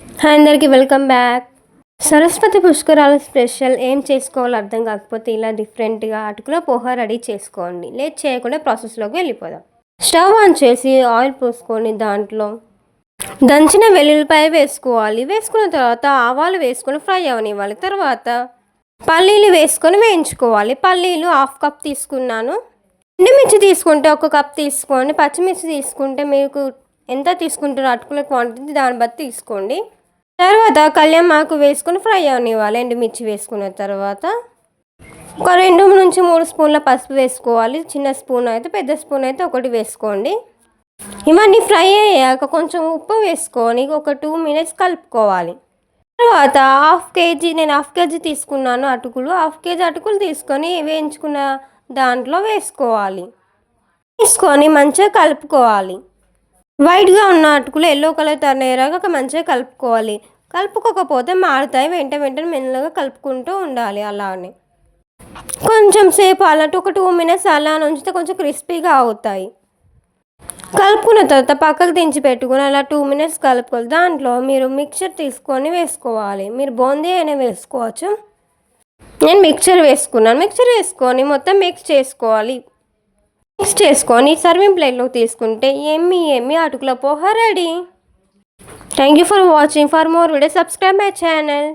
Hi అందరికీ welcome back. Saraswati పుష్కరాల special ఏం చేసుకోవాలో అర్థం కాకపోతే ఇలా డిఫరెంట్గా అటుకుల పోహ రెడీ చేసుకోండి. లేట్ చేయకుండా ప్రాసెస్లోకి వెళ్ళిపోదాం. స్టవ్ ఆన్ చేసి ఆయిల్ పోసుకొని దాంట్లో దంచిన వెల్లుల్లిపాయ వేసుకోవాలి. వేసుకున్న తర్వాత ఆవాలు వేసుకొని ఫ్రై అవనివ్వాలి. తర్వాత పల్లీలు వేసుకొని వేయించుకోవాలి. పల్లీలు 1/2 కప్ తీసుకున్నాను. ఎండుమిర్చి తీసుకుంటే 1 కప్ తీసుకోండి. పచ్చిమిర్చి తీసుకుంటే మీకు ఎంత తీసుకుంటారో అటుకుల క్వాంటిటీ దాన్ని బట్టి తీసుకోండి. తర్వాత కళ్యామాకు వేసుకొని ఫ్రై అవనివ్వాలి. ఎండుమిర్చి వేసుకున్న తర్వాత ఒక 2 నుంచి 3 స్పూన్ల పసుపు వేసుకోవాలి. చిన్న స్పూన్ అయితే, పెద్ద స్పూన్ అయితే 1 వేసుకోండి. ఇవన్నీ ఫ్రై అయ్యాక కొంచెం ఉప్పు వేసుకొని ఒక 2 మినిట్స్ కలుపుకోవాలి. తర్వాత నేను హాఫ్ కేజీ తీసుకున్నాను అటుకులు. 1/2 కేజీ అటుకులు తీసుకొని వేయించుకున్న దాంట్లో వేసుకోవాలి. వేసుకొని మంచిగా కలుపుకోవాలి. వైట్గా ఉన్న అటుకులు ఎల్లో కలర్ టర్న్ అయ్యాక మంచిగా కలుపుకోవాలి. కలుపుకోకపోతే మారుతాయి. వెంటనే మెల్లగా కలుపుకుంటూ ఉండాలి. అలానే కొంచెం సేపు అలాంటి ఒక 2 మినిట్స్ అలా ఉంచితే కొంచెం క్రిస్పీగా అవుతాయి. కలుపుకున్న తర్వాత పక్కకు దించి పెట్టుకుని అలా 2 మినిట్స్ కలుపుకోవాలి. దాంట్లో మీరు మిక్చర్ తీసుకొని వేసుకోవాలి. మీరు బూందీ అయినా వేసుకోవచ్చు. నేను మిక్చర్ వేసుకున్నాను. మిక్చర్ వేసుకొని మొత్తం మిక్స్ చేసుకోవాలి. మిక్స్ చేసుకొని సర్వింగ్ ప్లేట్లో తీసుకుంటే ఎమ్మి అటుకుల poha ready. Thank you for watching. For more videos subscribe my channel.